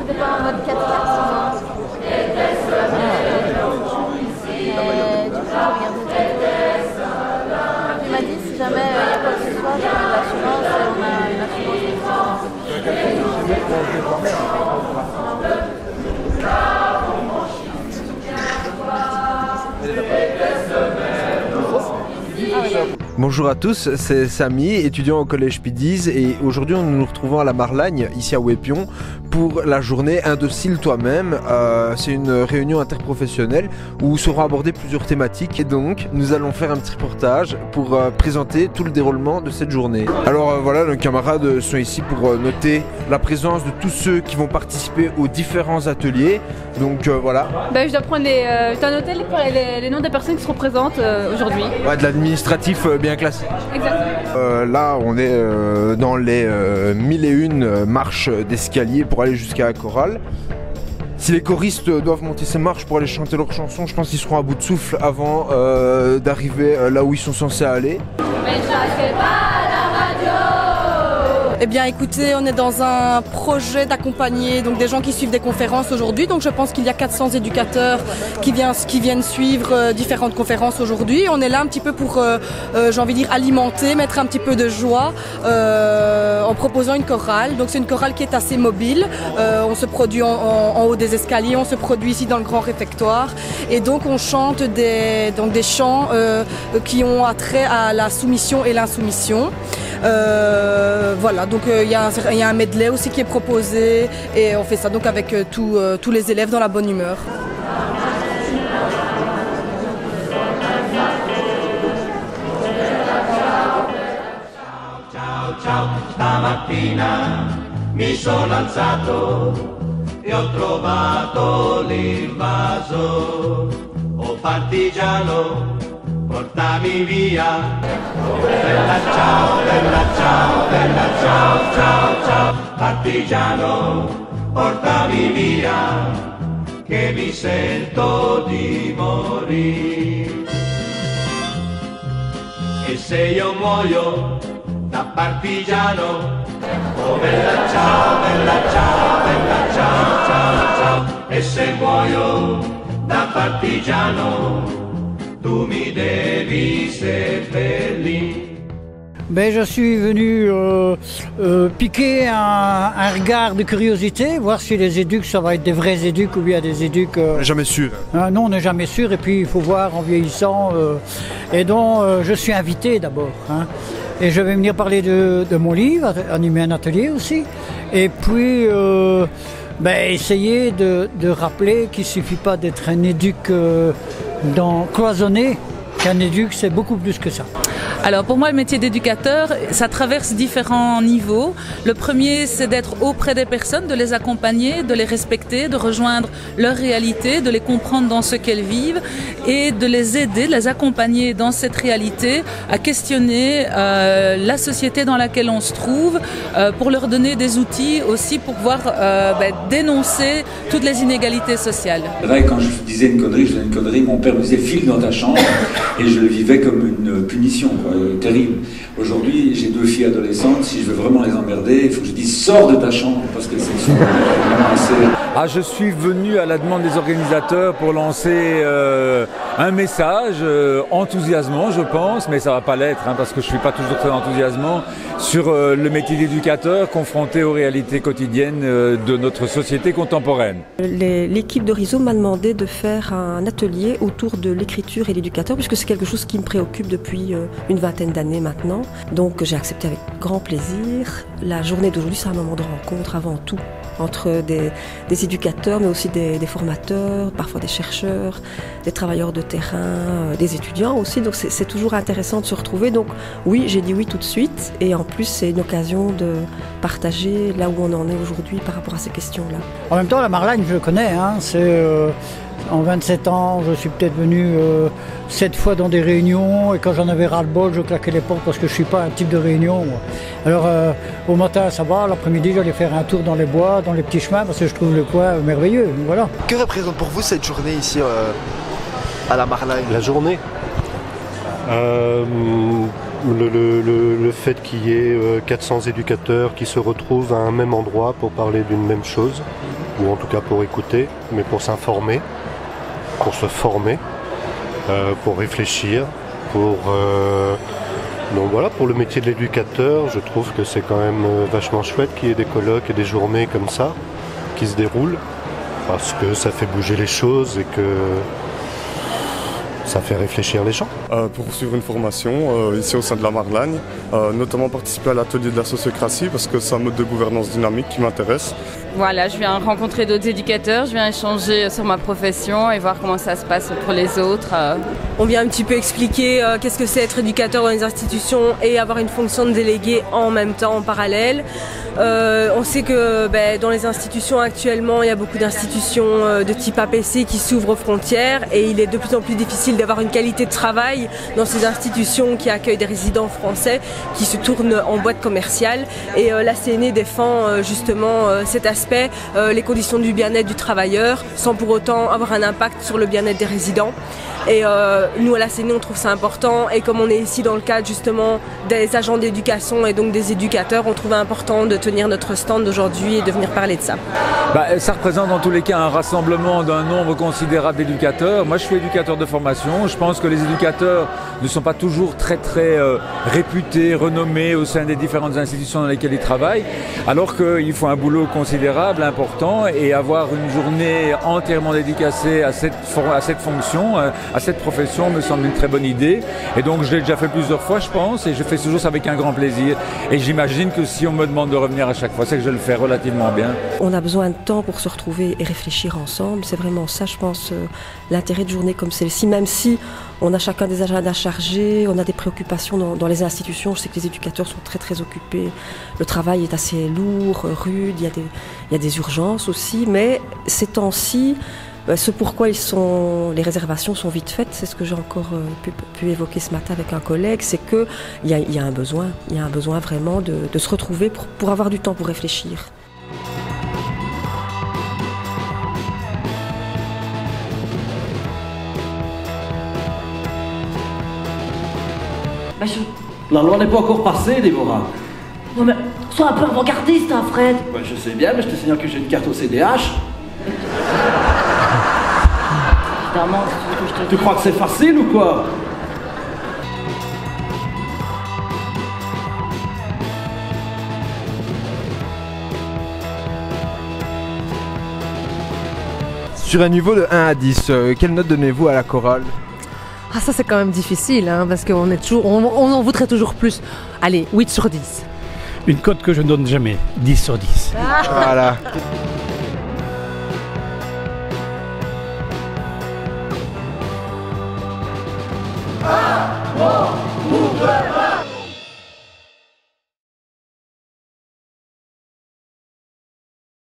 C'était pas en mode 4x4 sinon. Du coup, j'ai regardé tantôt. Il m'a dit si jamais il y a quoi que ce soit, j'aurai de l'assurance et on a une assurance. Bonjour à tous, c'est Samy, étudiant au collège Pidiz, et aujourd'hui nous nous retrouvons à la Marlagne, ici à Ouépion, pour la journée Indocile toi-même. C'est une réunion interprofessionnelle où seront abordées plusieurs thématiques, et donc nous allons faire un petit reportage pour présenter tout le déroulement de cette journée. Alors voilà, nos camarades sont ici pour noter la présence de tous ceux qui vont participer aux différents ateliers. Donc voilà. Je dois prendre je dois noter les noms des personnes qui seront présentes aujourd'hui. Ouais, de l'administratif bien classé. Exactement. Là, on est dans les 1001 marches d'escalier pour aller jusqu'à la chorale. Si les choristes doivent monter ces marches pour aller chanter leurs chansons, je pense qu'ils seront à bout de souffle avant d'arriver là où ils sont censés aller. Mais je fais pas la radio. Eh bien écoutez, on est dans un projet d'accompagner donc des gens qui suivent des conférences aujourd'hui. Donc je pense qu'il y a 400 éducateurs qui viennent suivre différentes conférences aujourd'hui. On est là un petit peu pour, j'ai envie de dire, alimenter, mettre un petit peu de joie en proposant une chorale. Donc c'est une chorale qui est assez mobile. On se produit en haut des escaliers, on se produit ici dans le grand réfectoire. Et donc on chante des chants qui ont attrait à la soumission et l'insoumission. Voilà, donc il y a un medley aussi qui est proposé et on fait ça donc avec tous les élèves dans la bonne humeur. Ciao, ciao, stamattina mi sono alzato e ho trovato l'invaso. Oh partigiano, portami via. Bella ciao, bella ciao, bella ciao, ciao, ciao. Partigiano, portami via, che mi sento di morire. E se io muoio da partigiano, oh bella ciao, bella ciao, bella ciao, ciao, ciao. E se muoio da partigiano, tu mi devi seppellire. Je suis venu piquer un regard de curiosité, voir si les éducs, ça va être des vrais éducs ou bien des éducs... Jamais sûr. Non, on n'est jamais sûr, et puis il faut voir en vieillissant. Et donc, je suis invité d'abord. Et je vais venir parler de mon livre, animer un atelier aussi. Et puis, essayer de rappeler qu'il ne suffit pas d'être un éduc cloisonné, qu'un éduc, c'est beaucoup plus que ça. Alors pour moi, le métier d'éducateur, ça traverse différents niveaux. Le premier, c'est d'être auprès des personnes, de les accompagner, de les respecter, de rejoindre leur réalité, de les comprendre dans ce qu'elles vivent et de les aider, de les accompagner dans cette réalité, à questionner la société dans laquelle on se trouve, pour leur donner des outils aussi pour pouvoir dénoncer toutes les inégalités sociales. C'est vrai, quand je disais une connerie, mon père me disait « file dans ta chambre » et je le vivais comme une punition, terrible. Aujourd'hui, j'ai 2 filles adolescentes, si je veux vraiment les emmerder, il faut que je dise « sors de ta chambre » parce que c'est vraiment assez... Je suis venu à la demande des organisateurs pour lancer un message enthousiasmant, je pense, mais ça va pas l'être, parce que je suis pas toujours très enthousiasmant, sur le métier d'éducateur confronté aux réalités quotidiennes de notre société contemporaine. L'équipe de Riso m'a demandé de faire un atelier autour de l'écriture et l'éducateur, puisque c'est quelque chose qui me préoccupe depuis une vingtaine d'années maintenant. Donc j'ai accepté avec grand plaisir. La journée d'aujourd'hui, c'est un moment de rencontre avant tout, entre des éducateurs, mais aussi des formateurs, parfois des chercheurs, des travailleurs de terrain, des étudiants aussi. Donc c'est toujours intéressant de se retrouver. Donc oui, j'ai dit oui tout de suite. Et en plus, c'est une occasion de partager là où on en est aujourd'hui par rapport à ces questions-là. En même temps, la Marlagne, je le connais. En 27 ans, je suis peut-être venu 7 fois dans des réunions, et quand j'en avais ras-le-bol, je claquais les portes parce que je ne suis pas un type de réunion. Alors au matin ça va, l'après-midi j'allais faire un tour dans les bois, dans les petits chemins, parce que je trouve le coin merveilleux. Voilà. Que représente pour vous cette journée ici à la Marlagne? La journée le fait qu'il y ait 400 éducateurs qui se retrouvent à un même endroit pour parler d'une même chose. ou en tout cas pour écouter, mais pour s'informer, pour se former, pour réfléchir, donc voilà, pour le métier de l'éducateur, je trouve que c'est quand même vachement chouette qu'il y ait des colloques et des journées comme ça qui se déroulent, parce que ça fait bouger les choses et que ça fait réfléchir les gens. Pour suivre une formation ici au sein de la Marlagne, notamment participer à l'atelier de la sociocratie parce que c'est un mode de gouvernance dynamique qui m'intéresse. Voilà, je viens rencontrer d'autres éducateurs, je viens échanger sur ma profession et voir comment ça se passe pour les autres. On vient un petit peu expliquer qu'est-ce que c'est être éducateur dans les institutions et avoir une fonction de délégué en même temps, en parallèle. On sait que dans les institutions actuellement, il y a beaucoup d'institutions de type APC qui s'ouvrent aux frontières et il est de plus en plus difficile d'avoir une qualité de travail dans ces institutions qui accueillent des résidents français qui se tournent en boîte commerciale. Et la CNE défend justement cet aspect, les conditions du bien-être du travailleur, sans pour autant avoir un impact sur le bien-être des résidents. Et nous à la CNE on trouve ça important et comme on est ici dans le cadre justement des agents d'éducation et donc des éducateurs, on trouve important de tenir notre stand aujourd'hui et de venir parler de ça. Ça représente dans tous les cas un rassemblement d'un nombre considérable d'éducateurs. Moi je suis éducateur de formation, je pense que les éducateurs ne sont pas toujours très réputés, renommés au sein des différentes institutions dans lesquelles ils travaillent, alors qu'il faut un boulot considérable, important, et avoir une journée entièrement dédicacée à cette fonction, à cette profession me semble une très bonne idée. Et donc je l'ai déjà fait plusieurs fois je pense et je fais toujours ça avec un grand plaisir. Et j'imagine que si on me demande de revenir à chaque fois, c'est que je le fais relativement bien. On a besoin de temps pour se retrouver et réfléchir ensemble. C'est vraiment ça je pense l'intérêt de journées comme celle-ci, même si on a chacun des agendas chargés, on a des préoccupations dans les institutions. Je sais que les éducateurs sont très occupés. Le travail est assez lourd, rude, il y a des urgences aussi, mais ces temps-ci, ce pourquoi les réservations sont vite faites, c'est ce que j'ai encore pu évoquer ce matin avec un collègue, c'est qu'il y a un besoin, vraiment de se retrouver pour avoir du temps pour réfléchir. La loi n'est pas encore passée, Déborah. Non mais, sois un peu avant-gardiste, hein, Fred. Je sais bien, mais je te signale que j'ai une carte au CDH. Évidemment, c'est ce que je te dis. Tu crois que c'est facile ou quoi? Sur un niveau de 1 à 10, quelle note donnez-vous à la chorale? Ah, ça c'est quand même difficile, hein, parce qu'on est toujours, on en voudrait toujours plus. Allez, 8 sur 10. Une cote que je ne donne jamais, 10 sur 10. Voilà. Ah,